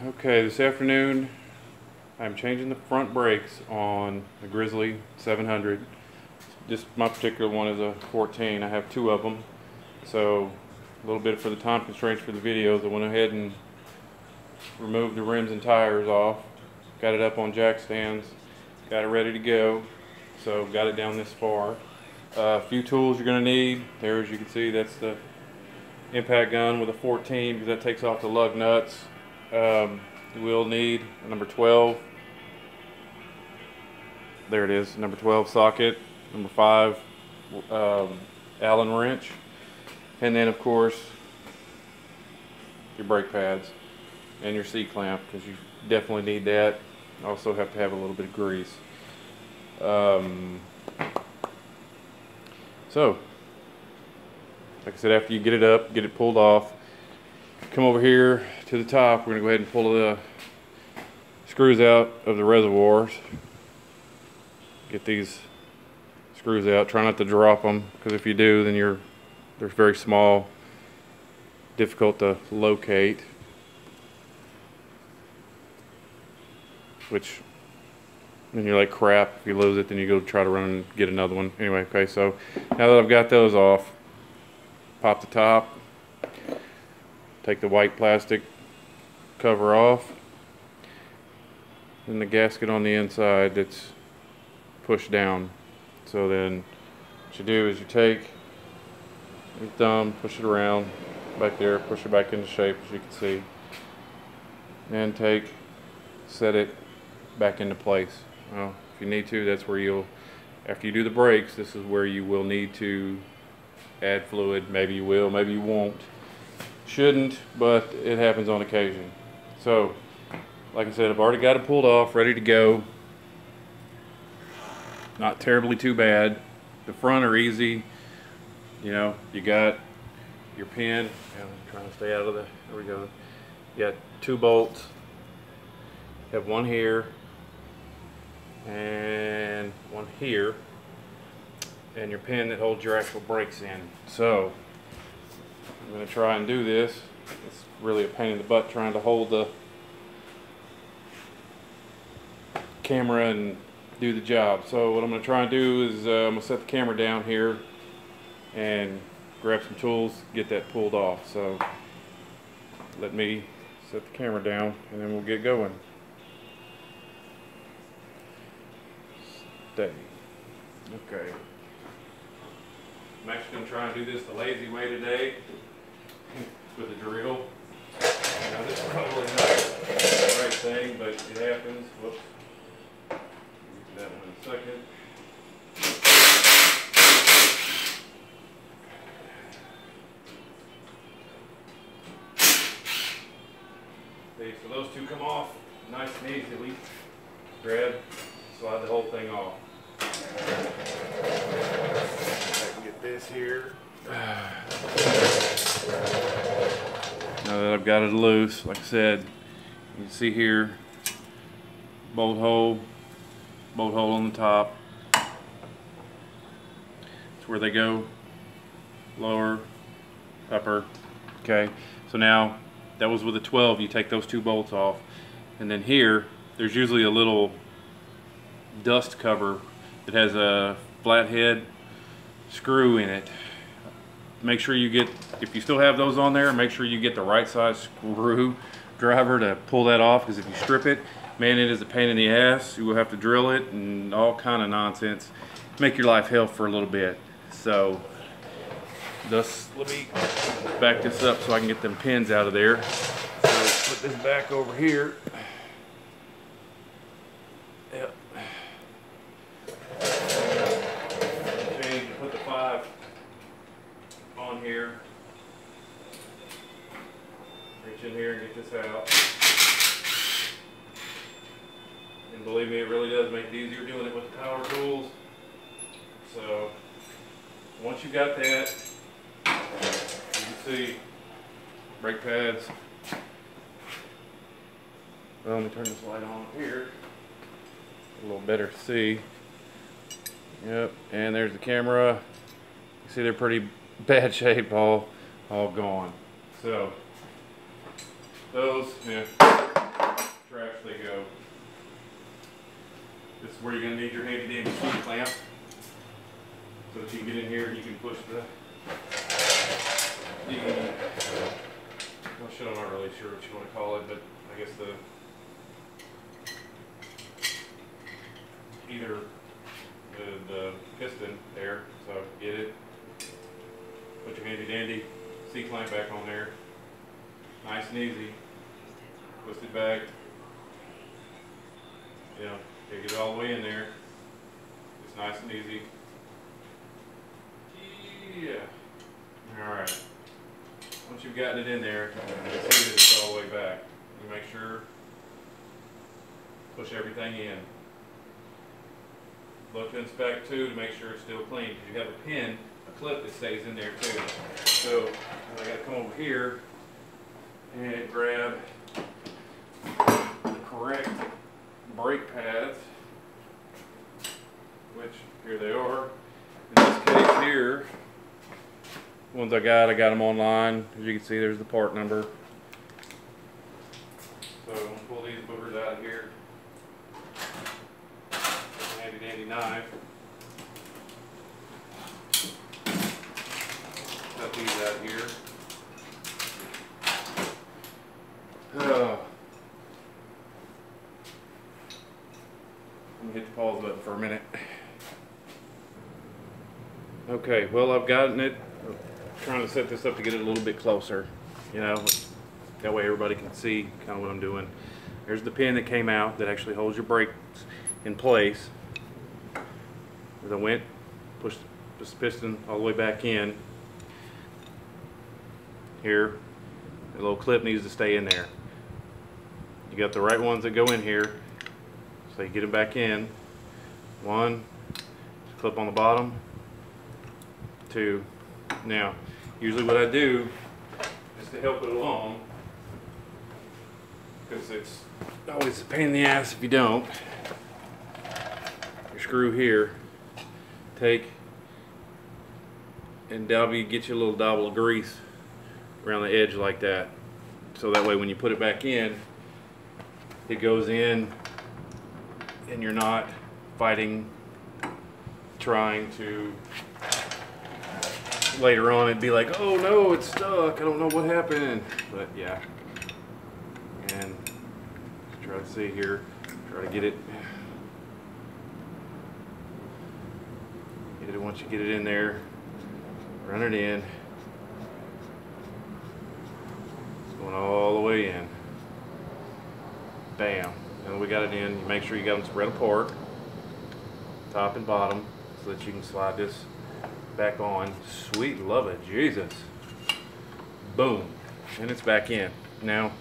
Okay, this afternoon I'm changing the front brakes on the Grizzly 700. This my particular one is a 14. I have two of them, so a little bit for the time constraints for the videos, I went ahead and removed the rims and tires off, got it up on jack stands, got it ready to go. So got it down this far. A few tools you're going to need. There, as you can see, that's the impact gun with a 14 because that takes off the lug nuts. You will need a number 12. There it is, number 12 socket, number 5 Allen wrench, and then of course your brake pads and your C-clamp, because you definitely need that. Also have to have a little bit of grease. So, like I said, after you get it up, get it pulled off, come over here to the top. We're going to go ahead and pull the screws out of the reservoirs. Get these screws out. Try not to drop them, because if you do, then they're very small, difficult to locate. Which, then you're like, crap, if you lose it, then you go try to run and get another one. Anyway, okay, so now that I've got those off, pop the top, take the white plastic cover off, and the gasket on the inside that's pushed down. So then what you do is you take your thumb, push it around back there, push it back into shape, as you can see, and set it back into place. Well, if you need to, that's where you'll, after you do the brakes, this is where you will need to add fluid. Maybe you will, maybe you won't. Shouldn't, but it happens on occasion. So, like I said, I've already got it pulled off, ready to go. Not terribly too bad. The front are easy. You know, you got your pin. I'm trying to stay out of the, there we go. You got 2 bolts. You have one here and one here, and your pin that holds your actual brakes in. So I'm going to try and do this. It's really a pain in the butt trying to hold the camera and do the job. So what I'm going to try and do is I'm going to set the camera down here and grab some tools, get that pulled off. So let me set the camera down and then we'll get going. Okay. I'm actually going to try and do this the lazy way today with a drill. Now, this is probably not the right thing, but it happens. Whoops. Get to that one in a second. Okay, so those two come off nice and easily. Grab, slide the whole thing off. I can get this here. Now that I've got it loose, like I said, you can see here, bolt hole on the top. That's where they go, lower, upper. Okay, so now that was with a 12. You take those 2 bolts off, and then here there's usually a little dust cover that has a flathead screw in it. Make sure you get, if you still have those on there, make sure you get the right size screw driver to pull that off, because if you strip it, man, it is a pain in the ass. You will have to drill it and all kind of nonsense. Make your life hell for a little bit. So just let me back this up so I can get them pins out of there. So put this back over here. Yep. Put the 5 on here. Reach in here and get this out. And believe me, it really does make it easier doing it with the power tools. So once you got that, you can see brake pads. Well, let me turn this light on up here. A little better to see. Yep, and there's the camera. You see they're pretty bad shape, all gone. So those, yeah. This is where you're going to need your handy dandy C-clamp. So that you can get in here and you can push the well, shit, I'm not really sure what you want to call it, but I guess either the piston there, so get it, put your handy dandy C-clamp back on there, nice and easy, twist it back, you know, you get it all the way in there, it's nice and easy. Yeah. Alright. Once you've gotten it in there, you can see that it's all the way back. You make sure, push everything in. Look to inspect too to make sure it's still clean, because you have a pin, a clip that stays in there too. So I got to come over here and grab the correct brake pads, which here they are. In this case here, ones I got them online. As you can see, there's the part number. So I'm going to pull these boogers out of here. Handy dandy knife. Cut these out here. Let me hit the pause button for a minute. Okay, well, I've gotten it. Trying to set this up to get it a little bit closer, you know, that way everybody can see kind of what I'm doing. There's the pin that came out that actually holds your brakes in place. As I went, pushed the piston all the way back in. Here, the little clip needs to stay in there. You got the right ones that go in here, so you get them back in. One, clip on the bottom. Two. Now, usually what I do is to help it along, because it's always a pain in the ass if you don't. Your screw here, take and get you a little dabble of grease around the edge like that, so that way when you put it back in, it goes in and you're not fighting, trying to later on it'd be like, oh no, it's stuck, I don't know what happened. But yeah, and try to see here, try to get it once you get it in there, run it in. It's going all the way in. Bam. And we got it in. You make sure you got them spread apart, top and bottom, so that you can slide this back on. Sweet love it, Jesus. Boom. And it's back in. Now,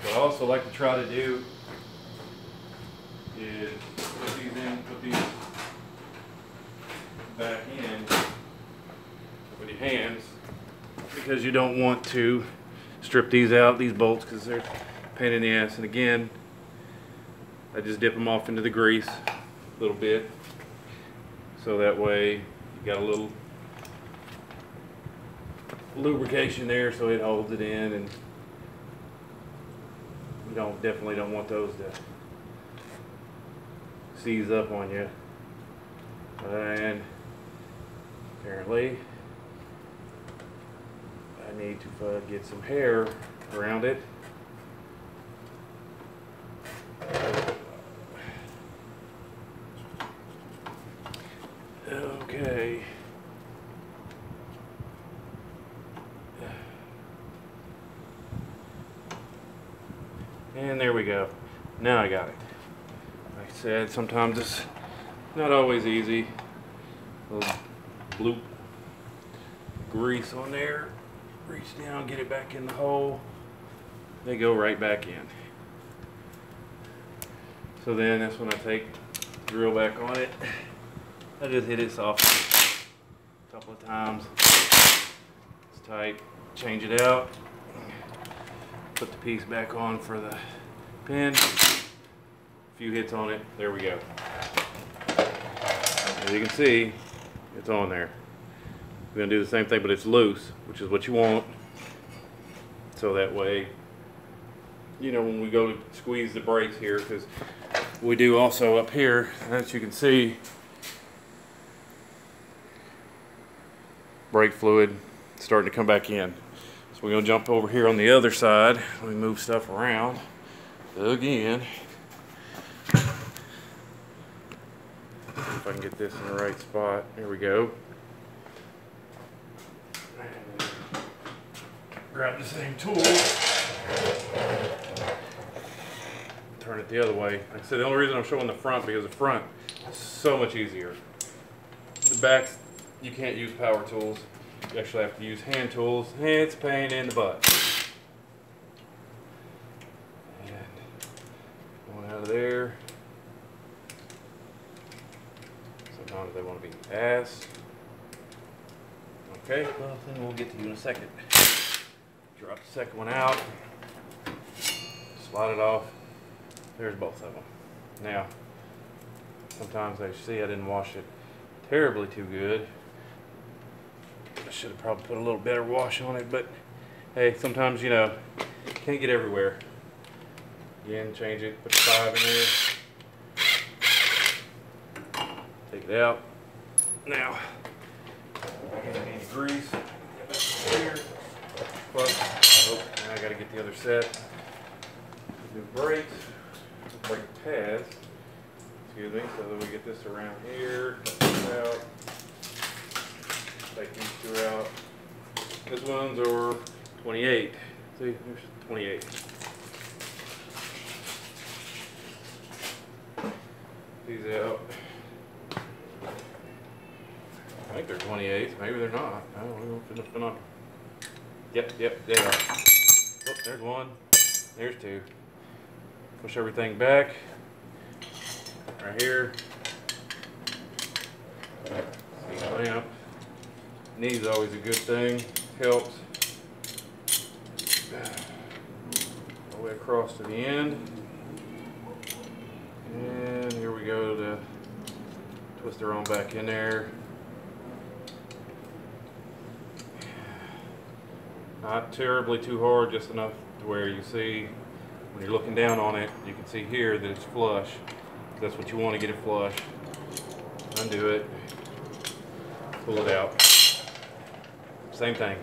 what I also like to try to do is put these back in with your hands, because you don't want to strip these out, these bolts, because they're a pain in the ass. And again, I just dip them off into the grease a little bit, so that way you got a little lubrication there, so it holds it in, and you definitely don't want those to seize up on you. And apparently I need to get some hair around it. Okay. And there we go. Now I got it. Like I said, sometimes it's not always easy. A little bloop grease on there. Reach down, get it back in the hole. They go right back in. So then that's when I take the drill back on it. I just hit it softly a couple of times. It's tight. Change it out. Put the piece back on for the pin. A few hits on it. There we go. As you can see, it's on there. We're going to do the same thing, but it's loose, which is what you want. So that way, you know, when we go to squeeze the brakes here, because we do also up here, as you can see, brake fluid starting to come back in. So we're going to jump over here on the other side. Let me move stuff around again. If I can get this in the right spot. Here we go. Grab the same tool. Turn it the other way. Like I said, the only reason I'm showing the front because the front is so much easier. The back, you can't use power tools. You actually have to use hand tools, and it's a pain in the butt. And going out of there. Sometimes they want to be ass. Okay, well then we'll get to you in a second. Drop the second one out. Slide it off. There's both of them. Now, sometimes I see I didn't wash it terribly too good. I should have probably put a little better wash on it, but hey, sometimes, you know, can't get everywhere. Again, change it, put the 5 in there. Take it out. Now, I need grease. Here. Plus, oh, now I gotta get the other set. New brakes, brake pads. Excuse me, so that we get this around here, cut this out. Take these two out. This ones are 28. See, there's 28. These out. I think they're 28. Maybe they're not. I don't know if they're not. Yep, they are. Oh, there's one. There's two. Push everything back. Right here. See, clamp. Knee's always a good thing. Helps. All the way across to the end. And here we go to twist her on back in there. Not terribly too hard, just enough to where you see when you're looking down on it, you can see here that it's flush. That's what you want to get it flush. Undo it. Pull it out. Same thing.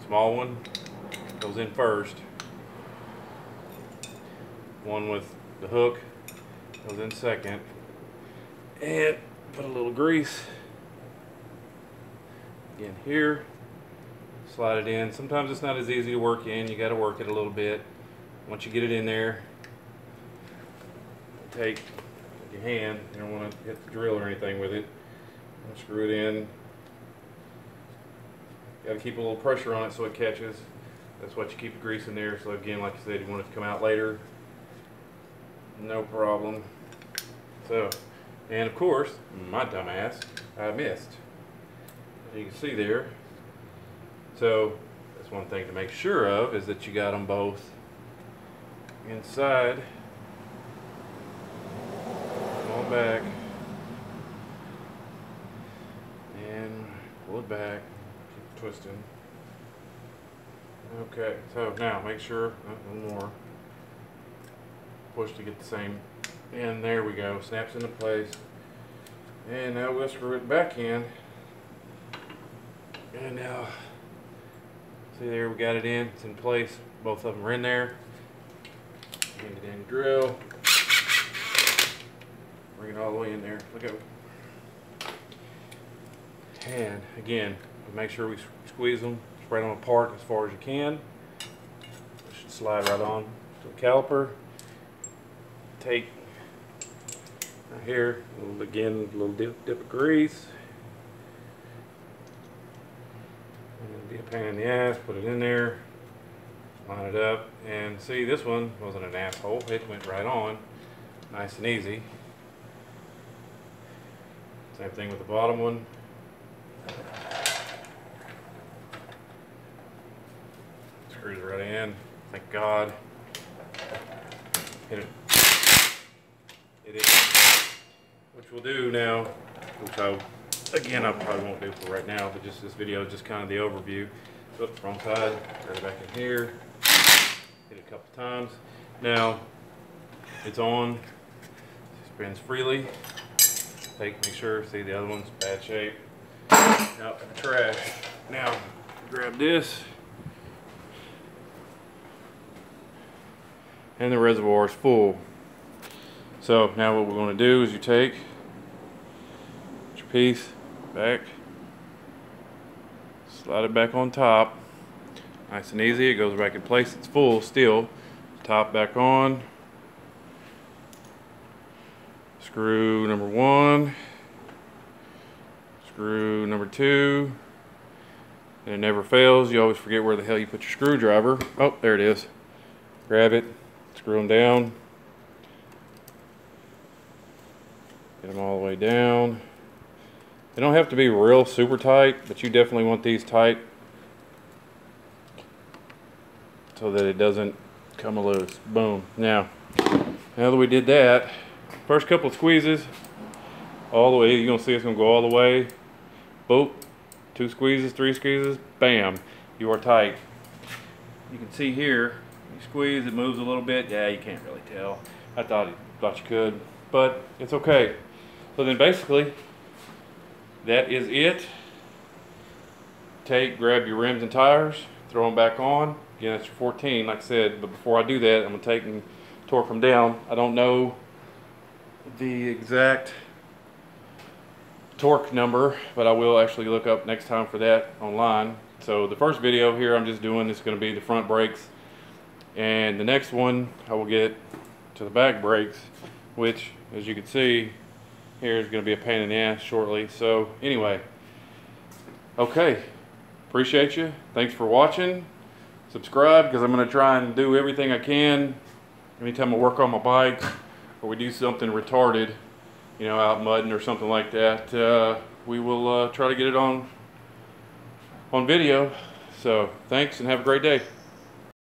Small one goes in first. One with the hook goes in second. And put a little grease. Again here. Slide it in. Sometimes it's not as easy to work in. You got to work it a little bit. Once you get it in there, take your hand. You don't want to hit the drill or anything with it. Screw it in. Got to keep a little pressure on it so it catches. That's what you keep the grease in there. So again, like I said, you want it to come out later. No problem. So, and of course, my dumbass, I missed. As you can see there. So that's one thing to make sure of, is that you got them both inside. Come on back. And pull it back. Keep twisting. Okay, so now make sure, one more. Push to get the same. And there we go. Snaps into place. And now we'll screw it back in. And now, see there, we got it in. It's in place. Both of them are in there. Get it in the drill. Bring it all the way in there. Look at. And again, make sure we squeeze them, spread them apart as far as you can. It should slide right on to the caliper. Take right here, again, a little dip of grease. And it'll be a pain in the ass. Put it in there, line it up, and see, this one wasn't an asshole. It went right on, nice and easy. Same thing with the bottom one. Screws right in. Thank God. Hit it. It is. Which we'll do now, which I probably won't do for right now, but just this video is just kind of the overview. Flip the wrong side, turn it back in here, hit it a couple times. Now, It's on. Spins freely. Make sure, see the other one's bad shape. Out in the trash. Now, grab this. And the reservoir is full. So now what we're going to do is you take your piece back, slide it back on top, nice and easy. It goes back in place. It's full still. Top back on. Screw number 1, screw number 2, and it never fails. You always forget where the hell you put your screwdriver. Oh, there it is. Grab it, screw them down, get them all the way down. They don't have to be real super tight, but you definitely want these tight so that it doesn't come loose. Boom. Now that we did that, first couple of squeezes, all the way, you're going to see it's going to go all the way. Boop. 2 squeezes, 3 squeezes, bam. You are tight. You can see here, you squeeze, it moves a little bit. Yeah, you can't really tell. I thought you could, but it's okay. So then basically, that is it. Grab your rims and tires, throw them back on. Again, that's your 14, like I said, but before I do that, I'm going to take and torque them down. I don't know the exact torque number, but I will actually look up next time for that online. So the first video here I'm just doing is going to be the front brakes, and the next one I will get to the back brakes, which as you can see here is going to be a pain in the ass shortly. So anyway, okay, appreciate you. Thanks for watching. Subscribe, because I'm going to try and do everything I can anytime I work on my bike or we do something retarded, you know, out mudding or something like that. We will try to get it on video. So thanks and have a great day.